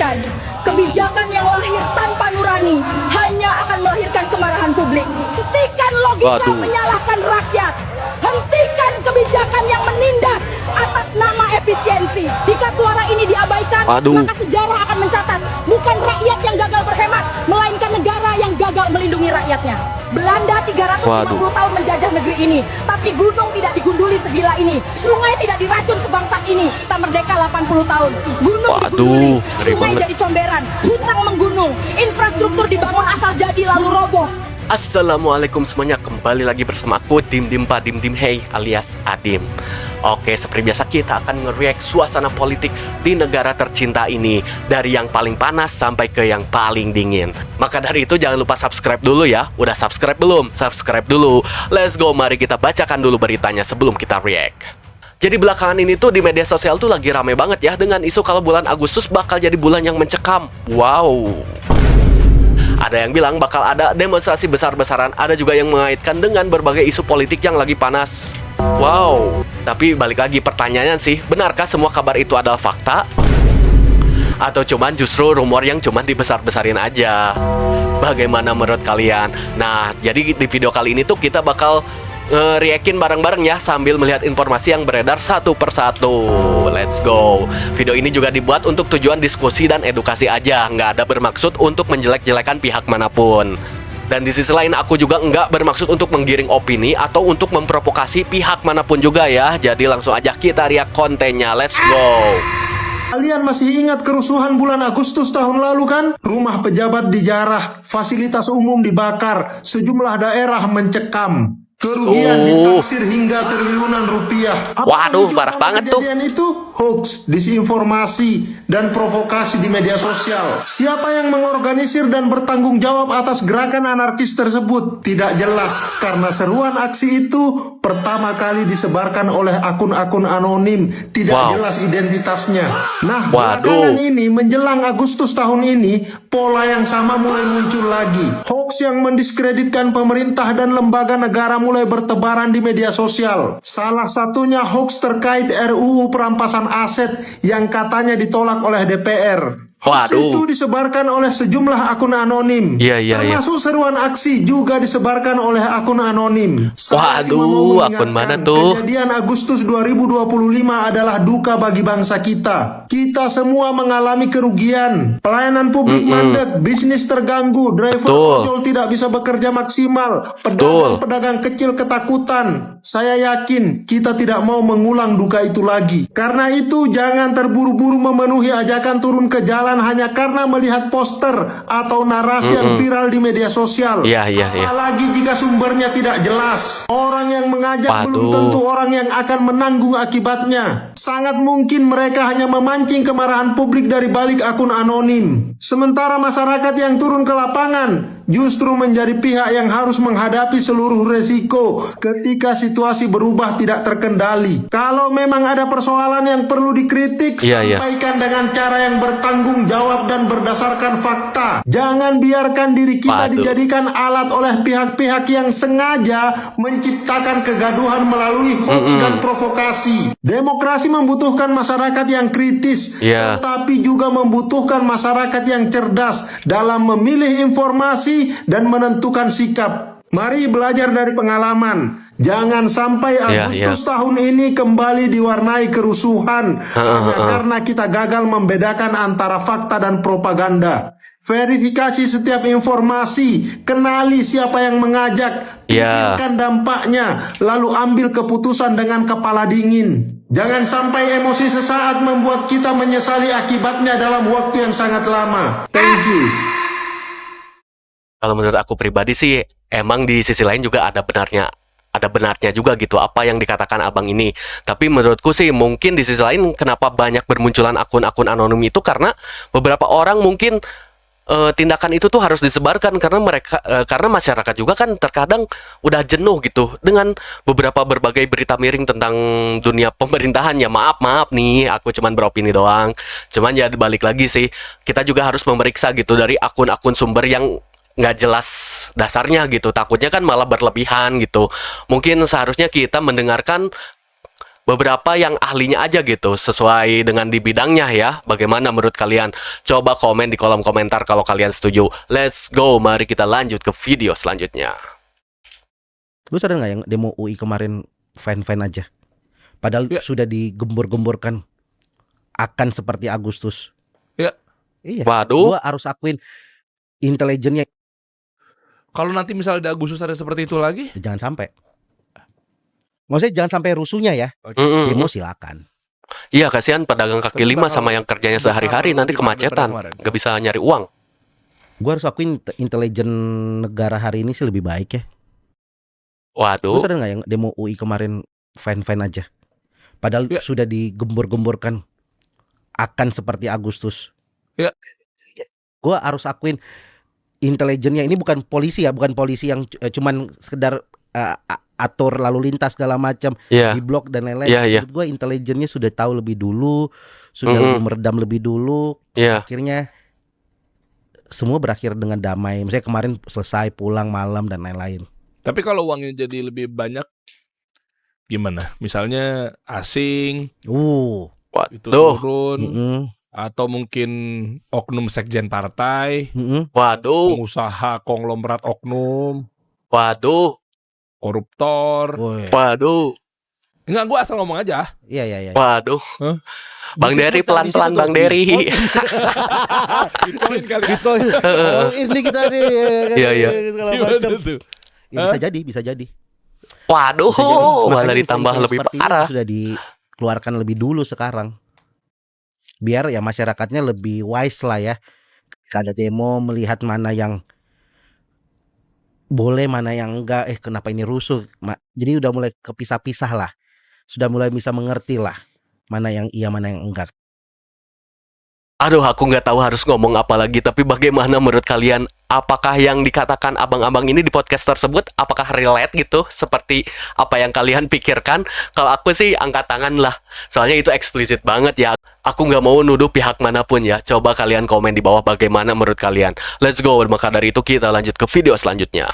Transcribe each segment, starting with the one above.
tegaskan, kebijakan yang lahir tanpa nurani hanya akan melahirkan kemarahan publik. Hentikan logika menyalahkan rakyat. Hentikan kebijakan yang menindas atas nama efisiensi. Jika suara ini diabaikan, maka sejarah akan mencatat bukan rakyat yang gagal berhemat, melainkan negara yang gagal melindungi rakyatnya. Belanda 350 tahun menjajah negeri ini, tapi gunung tidak digunduli segila ini, sungai tidak diracun sebangsat ini. Kita merdeka 80 tahun, gunung digunduli, sungai jadi comberan, hutang menggunung, infrastruktur dibangun asal jadi lalu roboh. Assalamualaikum semuanya, kembali lagi bersama aku Dim Hey alias Adim. Oke, seperti biasa kita akan nge-react suasana politik di negara tercinta ini, dari yang paling panas sampai ke yang paling dingin. Maka dari itu jangan lupa subscribe dulu ya. Udah subscribe belum? Subscribe dulu. Let's go, mari kita bacakan dulu beritanya sebelum kita react. Jadi belakangan ini tuh di media sosial tuh lagi rame banget ya dengan isu kalau bulan Agustus bakal jadi bulan yang mencekam. Wow. Ada yang bilang bakal ada demonstrasi besar-besaran, ada juga yang mengaitkan dengan berbagai isu politik yang lagi panas. Wow, tapi balik lagi pertanyaannya sih, benarkah semua kabar itu adalah fakta? Atau cuman justru rumor yang cuman dibesar-besarin aja? Bagaimana menurut kalian? Nah, jadi di video kali ini tuh kita bakal reakin bareng-bareng ya, sambil melihat informasi yang beredar satu persatu. Let's go. Video ini juga dibuat untuk tujuan diskusi dan edukasi aja, nggak ada bermaksud untuk menjelek-jelekan pihak manapun. Dan di sisi lain aku juga nggak bermaksud untuk menggiring opini atau untuk memprovokasi pihak manapun juga ya. Jadi langsung aja kita react kontennya. Let's go. Kalian masih ingat kerusuhan bulan Agustus tahun lalu kan? Rumah pejabat dijarah, fasilitas umum dibakar, sejumlah daerah mencekam. Kerugian ditaksir hingga triliunan rupiah. Waduh, parah banget tuh. Kejadian itu hoax, disinformasi, dan provokasi di media sosial. Siapa yang mengorganisir dan bertanggung jawab atas gerakan anarkis tersebut? Tidak jelas, karena seruan aksi itu pertama kali disebarkan oleh akun-akun anonim, tidak jelas identitasnya. Nah, belakangan ini menjelang Agustus tahun ini, pola yang sama mulai muncul lagi. Hoax yang mendiskreditkan pemerintah dan lembaga negara mulai bertebaran di media sosial. Salah satunya hoax terkait RUU perampasan aset yang katanya ditolak oleh DPR. Hoax itu disebarkan oleh sejumlah akun anonim. Termasuk seruan aksi juga disebarkan oleh akun anonim. Waduh, akun mana tuh? Kejadian Agustus 2025 adalah duka bagi bangsa kita. Kita semua mengalami kerugian. Pelayanan publik mandek, bisnis terganggu, driver ojol tidak bisa bekerja maksimal, pedagang-pedagang kecil ketakutan. Saya yakin kita tidak mau mengulang duka itu lagi. Karena itu jangan terburu-buru memenuhi ajakan turun ke jalan hanya karena melihat poster atau narasi yang viral di media sosial. Apalagi jika sumbernya tidak jelas. Orang yang mengajak belum tentu orang yang akan menanggung akibatnya. Sangat mungkin mereka hanya memancing kemarahan publik dari balik akun anonim. Sementara masyarakat yang turun ke lapangan justru menjadi pihak yang harus menghadapi seluruh resiko ketika situasi berubah tidak terkendali. Kalau memang ada persoalan yang perlu dikritik, sampaikan dengan cara yang bertanggung jawab dan berdasarkan fakta. Jangan biarkan diri kita dijadikan alat oleh pihak-pihak yang sengaja menciptakan kegaduhan melalui hoax dan provokasi. Demokrasi membutuhkan masyarakat yang kritis, tetapi juga membutuhkan masyarakat yang cerdas dalam memilih informasi dan menentukan sikap. Mari belajar dari pengalaman. Jangan sampai Agustus tahun ini kembali diwarnai kerusuhan hanya karena kita gagal membedakan antara fakta dan propaganda. Verifikasi setiap informasi, kenali siapa yang mengajak, pikirkan dampaknya, lalu ambil keputusan dengan kepala dingin. Jangan sampai emosi sesaat membuat kita menyesali akibatnya dalam waktu yang sangat lama. Thank you. Kalau menurut aku pribadi sih, emang di sisi lain juga ada benarnya juga gitu apa yang dikatakan abang ini. Tapi menurutku sih mungkin di sisi lain kenapa banyak bermunculan akun-akun anonim itu karena beberapa orang mungkin tindakan itu tuh harus disebarkan karena masyarakat juga kan terkadang udah jenuh gitu dengan berbagai berita miring tentang dunia pemerintahan ya. Maaf nih, aku cuman beropini doang. Cuman ya balik lagi sih, kita juga harus memeriksa gitu dari akun-akun sumber yang nggak jelas dasarnya gitu. Takutnya kan malah berlebihan gitu. Mungkin seharusnya kita mendengarkan beberapa yang ahlinya aja gitu, sesuai dengan di bidangnya ya. Bagaimana menurut kalian? Coba komen di kolom komentar kalau kalian setuju. Let's go, mari kita lanjut ke video selanjutnya. Lu sadar nggak yang demo UI kemarin fan-fan aja? Padahal Ya. sudah digembor-gemborkan akan seperti Agustus. Ya. Iya. Waduh. Gua harus akuin intelijennya Kalau nanti misalnya di Agustus ada seperti itu lagi, jangan sampai. Maksudnya jangan sampai rusuhnya ya. Mm-mm. Demo silakan. Iya, kasihan pedagang kaki Tapi lima bakal sama yang kerjanya besar sehari-hari nanti lebih padat kemacetan, daripada kemarin. nggak bisa nyari uang. Gua harus akuin intelijen negara hari ini sih lebih baik ya. Lu Waduh. sadar nggak yang demo UI kemarin fan-fan aja? Padahal Ya. sudah digembor-gemborkan akan seperti Agustus. Ya. Gua harus akuin intelijennya ini bukan polisi ya, bukan polisi yang cuman sekedar atur lalu lintas segala macam Iya. di blok dan lain-lain. Iya, iya. Menurut gua intelijennya sudah tahu lebih dulu, sudah lebih meredam lebih dulu. Iya. Akhirnya semua berakhir dengan damai. Misalnya kemarin selesai pulang malam dan lain-lain. tapi kalau uangnya jadi lebih banyak, gimana? Misalnya asing itu Waduh. turun, Mm-mm. atau mungkin oknum sekjen partai, Mm-mm. Waduh. pengusaha konglomerat oknum, Waduh. koruptor. Woi. Waduh. Enggak, gue asal ngomong aja. Iya. Waduh. Hah? Bang Dery, pelan-pelan Bang Dery. Bitcoin kali. Bitcoin. Oh, ini kita nih. Iya, iya. Segala Gimana macam. tuh? Ya, bisa jadi, bisa jadi. Waduh, Bisa jadi. malah Makanya ditambah info-info lebih seperti ini parah. sudah dikeluarkan lebih dulu sekarang. Biar ya masyarakatnya lebih wise lah ya. Ada demo melihat mana yang boleh, mana yang enggak. Kenapa ini rusuh? Jadi udah mulai kepisah-pisah lah. Sudah mulai bisa mengerti lah mana yang iya, mana yang enggak. Aduh, aku nggak tahu harus ngomong apa lagi. Tapi bagaimana menurut kalian? Apakah yang dikatakan abang-abang ini di podcast tersebut, apakah relate gitu? Seperti apa yang kalian pikirkan? Kalau aku sih angkat tangan lah. Soalnya itu eksplisit banget ya. Aku nggak mau nuduh pihak manapun ya. Coba kalian komen di bawah bagaimana menurut kalian. Let's go. Maka dari itu kita lanjut ke video selanjutnya.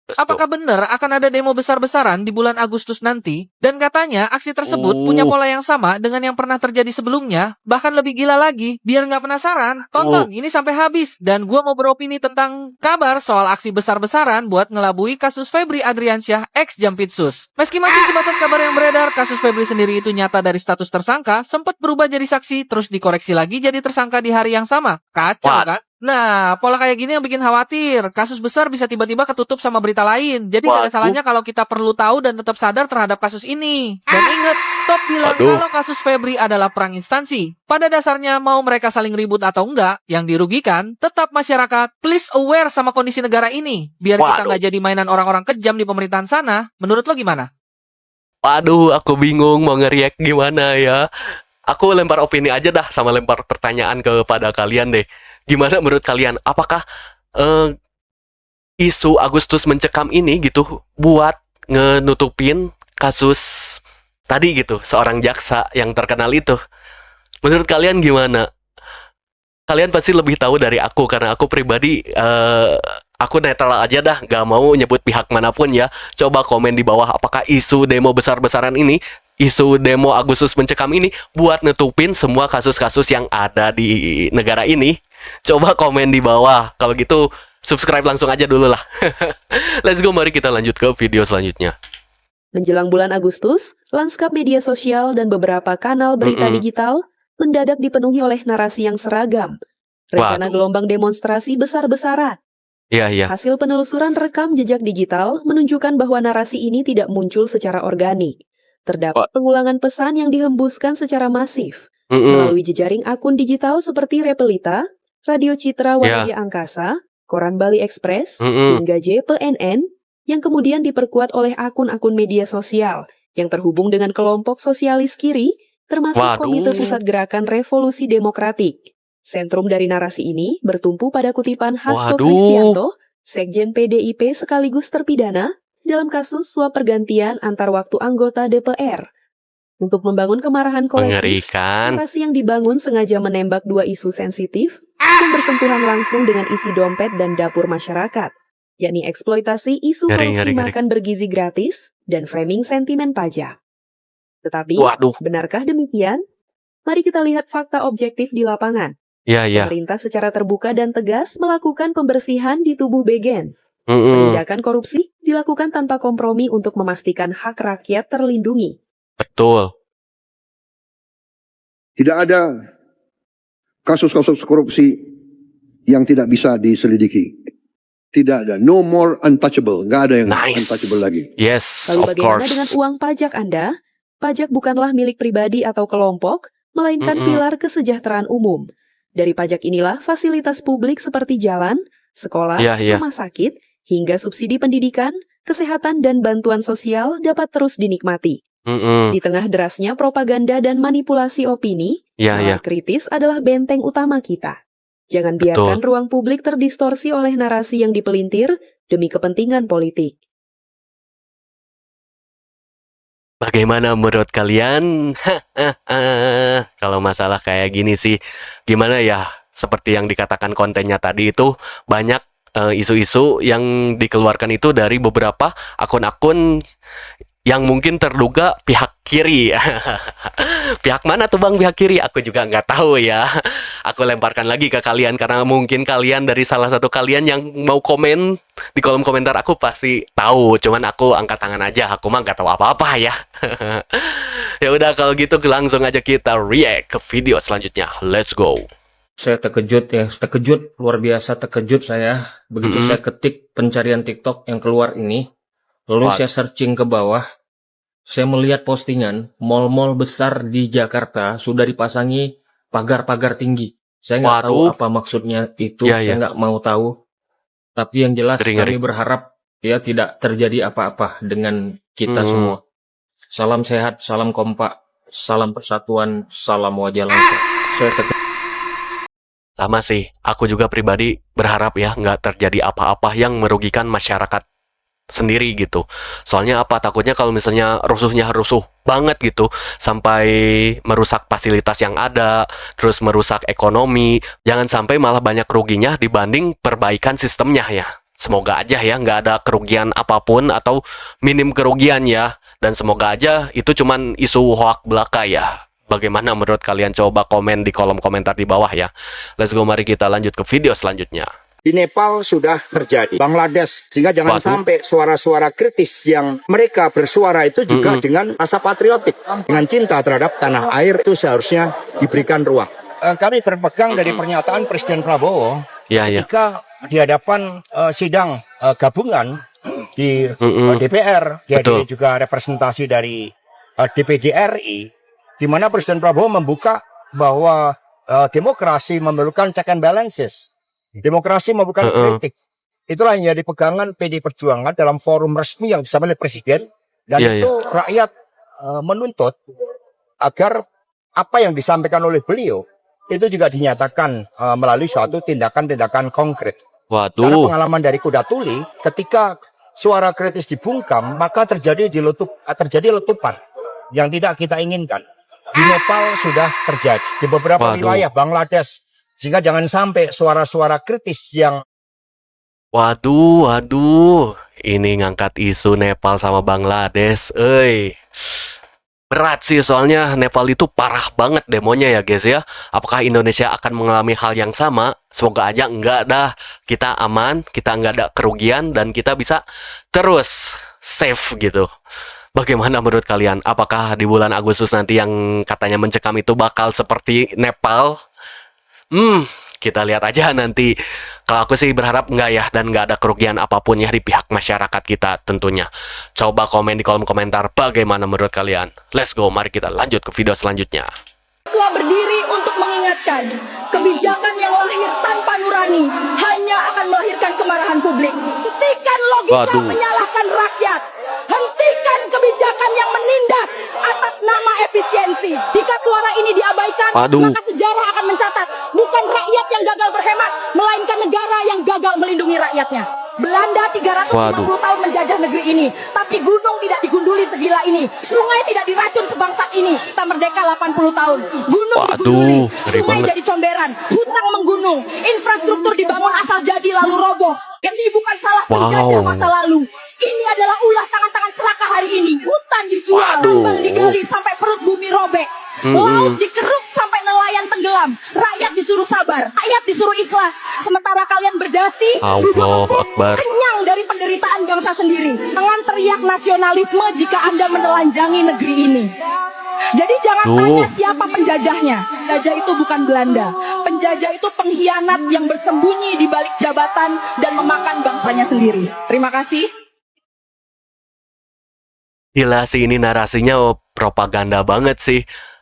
Let's go. Apakah benar akan ada demo besar-besaran di bulan Agustus nanti? Dan katanya aksi tersebut punya pola yang sama dengan yang pernah terjadi sebelumnya, bahkan lebih gila lagi. Biar nggak penasaran, tonton ini sampai habis. Dan gua mau beropini tentang kabar soal aksi besar-besaran buat ngelabui kasus Febri Adriansyah ex Jampitsus. Meski masih sebatas kabar yang beredar, kasus Febri sendiri itu nyata dari status tersangka, sempat berubah jadi saksi, terus dikoreksi lagi jadi tersangka di hari yang sama. Kacau What? kan? Nah, pola kayak gini yang bikin khawatir. Kasus besar bisa tiba-tiba ketutup sama berita lain. Jadi gak ada Waduh. salahnya kalau kita perlu tahu dan tetap sadar terhadap kasus ini. Dan ingat, stop bilang Waduh. kalau kasus Febri adalah perang instansi. Pada dasarnya, mau mereka saling ribut atau enggak, yang dirugikan tetap masyarakat. Please aware sama kondisi negara ini. Biar kita Waduh. nggak jadi mainan orang-orang kejam di pemerintahan sana. Menurut lo gimana? Waduh, aku bingung mau ngeriak gimana ya. Aku lempar opini aja dah, sama lempar pertanyaan kepada kalian deh. Gimana menurut kalian? Apakah isu Agustus mencekam ini gitu buat ngenutupin kasus tadi gitu, seorang jaksa yang terkenal itu? Menurut kalian gimana? Kalian pasti lebih tahu dari aku, karena aku pribadi aku netral aja dah, gak mau nyebut pihak manapun ya. Coba komen di bawah, apakah isu demo besar-besaran ini, isu demo Agustus mencekam ini buat nutupin semua kasus-kasus yang ada di negara ini? Coba komen di bawah. Kalau gitu subscribe langsung aja dulu lah. Let's go, mari kita lanjut ke video selanjutnya. Menjelang bulan Agustus, lanskap media sosial dan beberapa kanal berita digital mendadak dipenuhi oleh narasi yang seragam. Rencana Waduh. gelombang demonstrasi besar-besaran. Iya. Hasil penelusuran rekam jejak digital menunjukkan bahwa narasi ini tidak muncul secara organik. Terdapat pengulangan pesan yang dihembuskan secara masif melalui jejaring akun digital seperti Repelita, Radio Citra Wadaya Angkasa, Koran Bali Express, hingga JPNN, yang kemudian diperkuat oleh akun-akun media sosial yang terhubung dengan kelompok sosialis kiri, termasuk Waduh. Komite Pusat Gerakan Revolusi Demokratik. Sentrum dari narasi ini bertumpu pada kutipan Hasto Waduh. Kristianto, Sekjen PDIP sekaligus terpidana, dalam kasus suap pergantian antar waktu anggota DPR. Untuk membangun kemarahan kolektif, Mengerikan. narasi yang dibangun sengaja menembak dua isu sensitif yang bersentuhan langsung dengan isi dompet dan dapur masyarakat, yakni eksploitasi isu Ngeri. korupsi makan bergizi gratis dan framing sentimen pajak. Tetapi, Waduh. benarkah demikian? Mari kita lihat fakta objektif di lapangan. Ya, ya. Pemerintah secara terbuka dan tegas melakukan pembersihan di tubuh Begen. Mm-mm. Penindakan korupsi dilakukan tanpa kompromi untuk memastikan hak rakyat terlindungi. Betul. Tidak ada kasus-kasus korupsi yang tidak bisa diselidiki. Tidak ada. No more untouchable. Nggak ada yang Nice. untouchable lagi. Yes, Lalu of bagaimana course. dengan uang pajak Anda? Pajak bukanlah milik pribadi atau kelompok, melainkan Mm-mm. pilar kesejahteraan umum. Dari pajak inilah fasilitas publik seperti jalan, sekolah, Iya, iya. rumah sakit, hingga subsidi pendidikan, kesehatan, dan bantuan sosial dapat terus dinikmati. Mm-mm. Di tengah derasnya propaganda dan manipulasi opini, Ya, ya. nalar kritis adalah benteng utama kita. Jangan Betul. biarkan ruang publik terdistorsi oleh narasi yang dipelintir demi kepentingan politik. Bagaimana menurut kalian? Kalau masalah kayak gini sih, gimana ya? Seperti yang dikatakan kontennya tadi itu banyak isu-isu yang dikeluarkan itu dari beberapa akun-akun yang mungkin terduga pihak kiri. Pihak mana tuh bang pihak kiri? Aku juga nggak tahu ya. Aku lemparkan lagi ke kalian karena mungkin kalian dari salah satu kalian yang mau komen di kolom komentar aku pasti tahu. Cuman aku angkat tangan aja. Aku mah nggak tahu apa-apa ya. Ya udah kalau gitu langsung aja kita react ke video selanjutnya. Let's go. Saya terkejut ya, terkejut, luar biasa terkejut saya. Begitu Mm-mm. saya ketik pencarian TikTok yang keluar ini, lalu Wah. saya searching ke bawah, saya melihat postingan mall-mall besar di Jakarta sudah dipasangi pagar-pagar tinggi. Saya nggak tahu Waduh. apa maksudnya itu, Ya, saya ya. nggak mau tahu. Tapi yang jelas Ngeri-ngeri. kami berharap ya tidak terjadi apa-apa dengan kita semua. Salam sehat, salam kompak, salam persatuan, salam wajah langsung. Saya terkejut. Sama sih, aku juga pribadi berharap ya nggak terjadi apa-apa yang merugikan masyarakat sendiri gitu. Soalnya apa? Takutnya kalau misalnya rusuhnya rusuh banget gitu, sampai merusak fasilitas yang ada, terus merusak ekonomi, jangan sampai malah banyak ruginya dibanding perbaikan sistemnya ya. Semoga aja ya nggak ada kerugian apapun atau minim kerugian ya. Dan semoga aja itu cuman isu hoak belaka ya. Bagaimana menurut kalian? Coba komen di kolom komentar di bawah ya. Let's go, mari kita lanjut ke video selanjutnya. Di Nepal sudah terjadi, Bangladesh, sehingga jangan Waduh. sampai suara-suara kritis yang mereka bersuara itu juga dengan rasa patriotik, dengan cinta terhadap tanah air itu seharusnya diberikan ruang. Kami berpegang dari pernyataan Presiden Prabowo Ya, ya. ketika di hadapan sidang gabungan di DPR, Betul. jadi juga representasi dari DPD RI, di mana Presiden Prabowo membuka bahwa demokrasi memerlukan check and balances. Demokrasi memerlukan kritik. Itulah yang jadi pegangan PD Perjuangan dalam forum resmi yang disampaikan oleh Presiden. Dan Iya, itu rakyat menuntut agar apa yang disampaikan oleh beliau itu juga dinyatakan melalui suatu tindakan-tindakan konkret. Karena Waduh. pengalaman dari Kuda Tuli, ketika suara kritis dibungkam, maka terjadi letupan yang tidak kita inginkan. Di Nepal sudah terjadi, di beberapa Waduh. wilayah Bangladesh, sehingga jangan sampai suara-suara kritis yang Waduh, waduh. Ini ngangkat isu Nepal sama Bangladesh. Berat sih soalnya Nepal itu parah banget demonya ya guys ya. Apakah Indonesia akan mengalami hal yang sama? Semoga aja enggak dah. Kita aman, kita enggak ada kerugian dan kita bisa terus safe gitu. Bagaimana menurut kalian? Apakah di bulan Agustus nanti yang katanya mencekam itu bakal seperti Nepal? Kita lihat aja nanti. Kalau aku sih berharap enggak ya, dan enggak ada kerugian apapun ya di pihak masyarakat kita tentunya. Coba komen di kolom komentar bagaimana menurut kalian. Let's go, mari kita lanjut ke video selanjutnya. Mahasiswa berdiri untuk mengingatkan kebijakan yang lahir tanpa nurani hanya akan melahirkan kemarahan publik. Hentikan logika Waduh. menyalahkan rakyat. Hentikan kebijakan yang menindas atas nama efisiensi. Jika suara ini diabaikan, Waduh. maka sejarah akan mencatat bukan rakyat yang gagal berhemat, melainkan negara yang gagal melindungi rakyatnya. Belanda 350 tahun menjajah negeri ini, tapi gunung tidak digunduli segila ini, sungai tidak diracun sebangsat ini. Kita merdeka 80 tahun, gunung digunduli, ngeri sungai banget. jadi comberan, hutang menggunung, infrastruktur dibangun asal jadi lalu roboh. Ini bukan salah penjajah masa lalu. Ini adalah ulah tangan-tangan serakah hari ini. Hutan dijual, tambang digali sampai perut bumi robek. Laut dikeruk sampai nelayan tenggelam. Rakyat disuruh sabar, rakyat disuruh ikhlas. Sementara kalian berdasi, Allahu Akbar. kenyang dari penderitaan bangsa sendiri. Jangan teriak nasionalisme jika Anda menelanjangi negeri ini. Jadi jangan tanya siapa penjajahnya. Penjajah itu bukan Belanda. Penjajah itu pengkhianat yang bersembunyi di balik jabatan dan memakan bangsanya sendiri. Terima kasih. Gila sih, ini narasinya propaganda banget sih.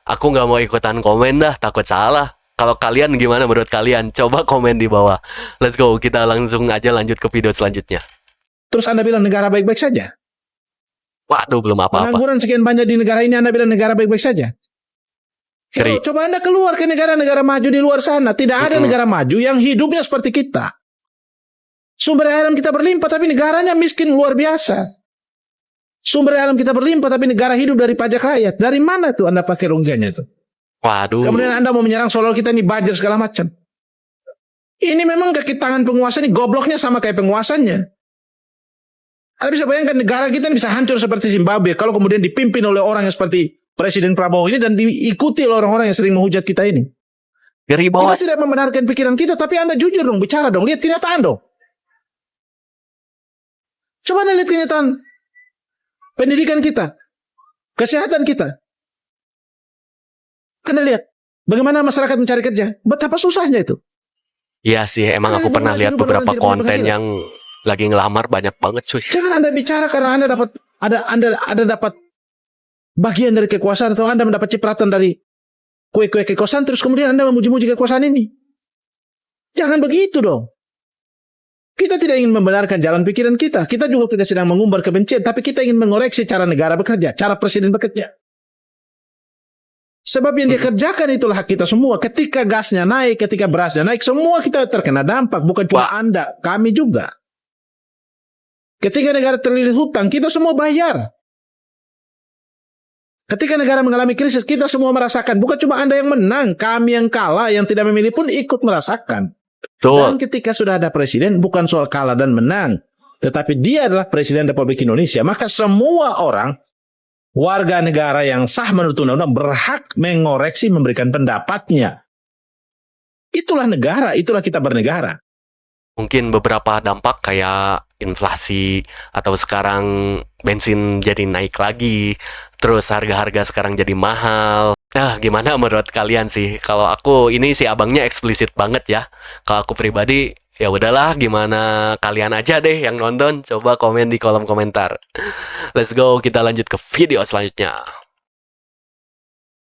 Aku nggak mau ikutan komen dah, takut salah. Kalau kalian gimana menurut kalian? Coba komen di bawah. Let's go, kita langsung aja lanjut ke video selanjutnya. Terus Anda bilang negara baik-baik saja? Waduh, belum apa-apa. Pengangguran sekian banyak di negara ini, Anda bilang negara baik-baik saja? Coba Anda keluar ke negara-negara maju di luar sana. Tidak ada negara maju yang hidupnya seperti kita. Sumber daya alam kita berlimpah, tapi negaranya miskin luar biasa. Sumber daya alam kita berlimpah, tapi negara hidup dari pajak rakyat. Dari mana tuh Anda pakai logikanya itu? Waduh. Kemudian Anda mau menyerang soal kita ini bajir segala macam. Ini memang kaki tangan penguasa ini gobloknya sama kayak penguasanya. Anda bisa bayangkan negara kita ini bisa hancur seperti Zimbabwe kalau kemudian dipimpin oleh orang yang seperti Presiden Prabowo ini dan diikuti oleh orang-orang yang sering menghujat kita ini. Ngeri bos. Kita tidak membenarkan pikiran kita, tapi Anda jujur dong, bicara dong, lihat kenyataan dong. Coba Anda lihat kenyataan. Pendidikan kita, kesehatan kita. Anda lihat bagaimana masyarakat mencari kerja, betapa susahnya itu. Iya sih, emang aku pernah lihat beberapa konten yang lagi ngelamar banyak banget cuy. Jangan Anda bicara karena Anda dapat Anda dapat bagian dari kekuasaan atau Anda mendapat cipratan dari kue-kue kekuasaan terus kemudian Anda memuji-muji kekuasaan ini. Jangan begitu dong. Kita tidak ingin membenarkan jalan pikiran kita. Kita juga tidak sedang mengumbar kebencian, tapi kita ingin mengoreksi cara negara bekerja, cara presiden bekerja. Sebab yang dikerjakan itulah hak kita semua. Ketika gasnya naik, ketika berasnya naik, semua kita terkena dampak. Bukan cuma Anda, kami juga. Ketika negara terlilit hutang, kita semua bayar. Ketika negara mengalami krisis, kita semua merasakan. Bukan cuma Anda yang menang, kami yang kalah, yang tidak memilih pun ikut merasakan. Dan ketika sudah ada presiden, bukan soal kalah dan menang, tetapi dia adalah presiden Republik Indonesia, maka semua orang, warga negara yang sah menurut undang-undang berhak mengoreksi, memberikan pendapatnya. Itulah negara, itulah kita bernegara. Mungkin beberapa dampak kayak inflasi atau sekarang bensin jadi naik lagi, terus harga-harga sekarang jadi mahal. Gimana menurut kalian sih? Kalau aku ini si abangnya eksplisit banget ya. Kalau aku pribadi ya udahlah, gimana kalian aja deh yang nonton, coba komen di kolom komentar. Let's go, kita lanjut ke video selanjutnya.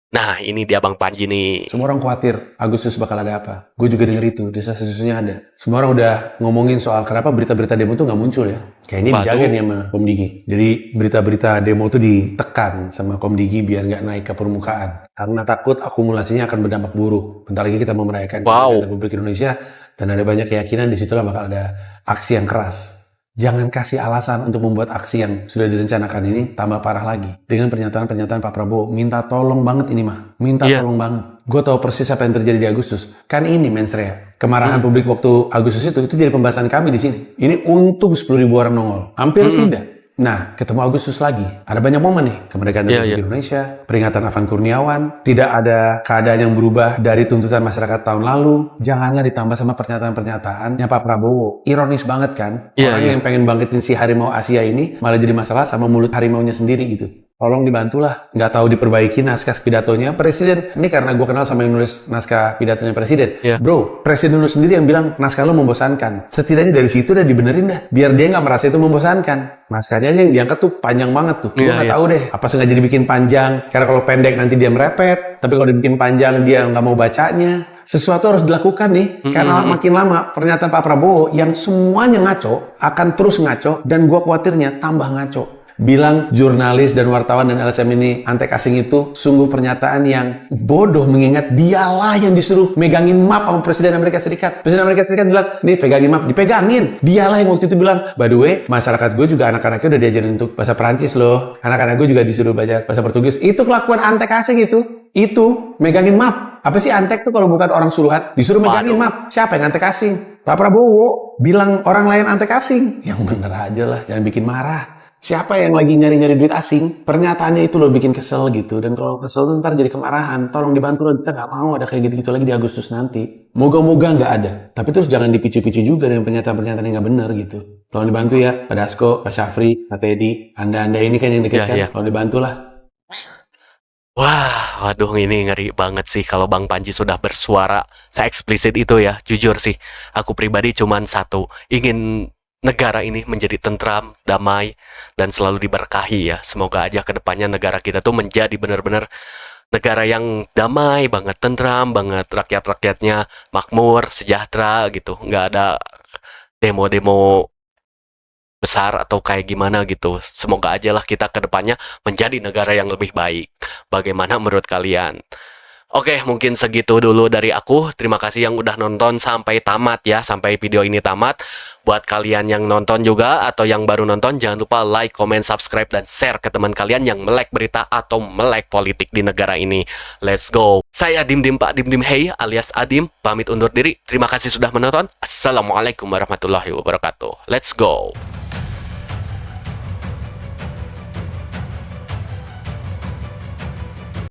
Nah, ini dia Bang Panji nih. Semua orang khawatir Agustus bakal ada apa. Gue juga denger itu, desas-desusnya ada. Semua orang udah ngomongin soal kenapa berita-berita demo tuh nggak muncul ya. Kayaknya dijaga nih sama Kom Digi. Jadi berita-berita demo tuh ditekan sama Kom Digi biar nggak naik ke permukaan. Karena takut akumulasinya akan berdampak buruk. Bentar lagi kita mau merayakan Republik Indonesia dan ada banyak keyakinan di situlah bakal ada aksi yang keras. Jangan kasih alasan untuk membuat aksi yang sudah direncanakan ini tambah parah lagi. Dengan pernyataan-pernyataan Pak Prabowo, minta tolong banget ini mah. Minta tolong banget. Gue tahu persis apa yang terjadi di Agustus. Kan ini mensrea. Kemarahan publik waktu Agustus itu jadi pembahasan kami di sini. Ini untung 10.000 orang nongol. Hampir tidak. Nah, ketemu Agustus lagi. Ada banyak momen nih. Kemerdekaan Republik Indonesia, peringatan Afan Kurniawan, tidak ada keadaan yang berubah dari tuntutan masyarakat tahun lalu. Janganlah ditambah sama pernyataan-pernyataannya Pak Prabowo. Ironis banget kan? Orang yang pengen bangkitin si harimau Asia ini malah jadi masalah sama mulut harimaunya sendiri gitu. Tolong dibantulah. Nggak tahu diperbaiki naskah pidatonya Presiden. Ini karena gue kenal sama yang nulis naskah pidatonya Presiden. Bro, Presiden lu sendiri yang bilang naskah lu membosankan. Setidaknya dari situ udah dibenerin dah. Biar dia nggak merasa itu membosankan. Naskahnya aja yang diangkat tuh panjang banget tuh. Gue nggak tahu deh. Apa sengaja dibikin panjang? Karena kalau pendek nanti dia merepet. Tapi kalau dibikin panjang dia nggak mau bacanya. Sesuatu harus dilakukan nih. Karena makin lama pernyataan Pak Prabowo yang semuanya ngaco akan terus ngaco. Dan gue khawatirnya tambah ngaco. Bilang jurnalis dan wartawan dan LSM ini antek asing itu sungguh pernyataan yang bodoh mengingat dialah yang disuruh megangin map sama Presiden Amerika Serikat. Presiden Amerika Serikat bilang, nih pegangin map, dipegangin. Dialah yang waktu itu bilang, by the way, masyarakat gue juga anak-anaknya udah diajarin untuk bahasa Perancis loh. Anak-anak gue juga disuruh belajar bahasa Portugis. Itu kelakuan antek asing itu. Itu megangin map. Apa sih antek tuh kalau bukan orang suruhan? Disuruh megangin map. Siapa yang antek asing? Pak Prabowo bilang orang lain antek asing. Yang bener aja lah, jangan bikin marah. Siapa yang lagi nyari-nyari duit asing? Pernyataannya itu loh bikin kesel gitu. Dan kalau kesel tuh ntar jadi kemarahan. Tolong dibantu loh, kita nggak mau ada kayak gitu-gitu lagi di Agustus nanti. Moga-moga nggak ada. Tapi terus jangan dipicu-picu juga dengan pernyataan-pernyataan yang nggak benar gitu. Tolong dibantu ya, Pak Dasko, Pak Syafri, Pak Teddy. Anda ini kan yang deket kan? Tolong dibantu lah. Wah, waduh ini ngeri banget sih kalau Bang Panji sudah bersuara se-eksplisit itu ya. Jujur sih, aku pribadi cuman satu, ingin negara ini menjadi tentram, damai, dan selalu diberkahi ya. Semoga aja ke depannya negara kita tuh menjadi benar-benar negara yang damai banget, tentram banget, rakyat-rakyatnya makmur, sejahtera gitu. Nggak ada demo-demo besar atau kayak gimana gitu. Semoga aja lah kita ke depannya menjadi negara yang lebih baik. Bagaimana menurut kalian? Oke, mungkin segitu dulu dari aku. Terima kasih yang udah nonton sampai tamat ya, sampai video ini tamat. Buat kalian yang nonton juga atau yang baru nonton, jangan lupa like, comment, subscribe, dan share ke teman kalian yang melek berita atau melek politik di negara ini. Let's go. Saya Dim Pak Dim Hey alias Adim, pamit undur diri. Terima kasih sudah menonton. Assalamualaikum warahmatullahi wabarakatuh. Let's go.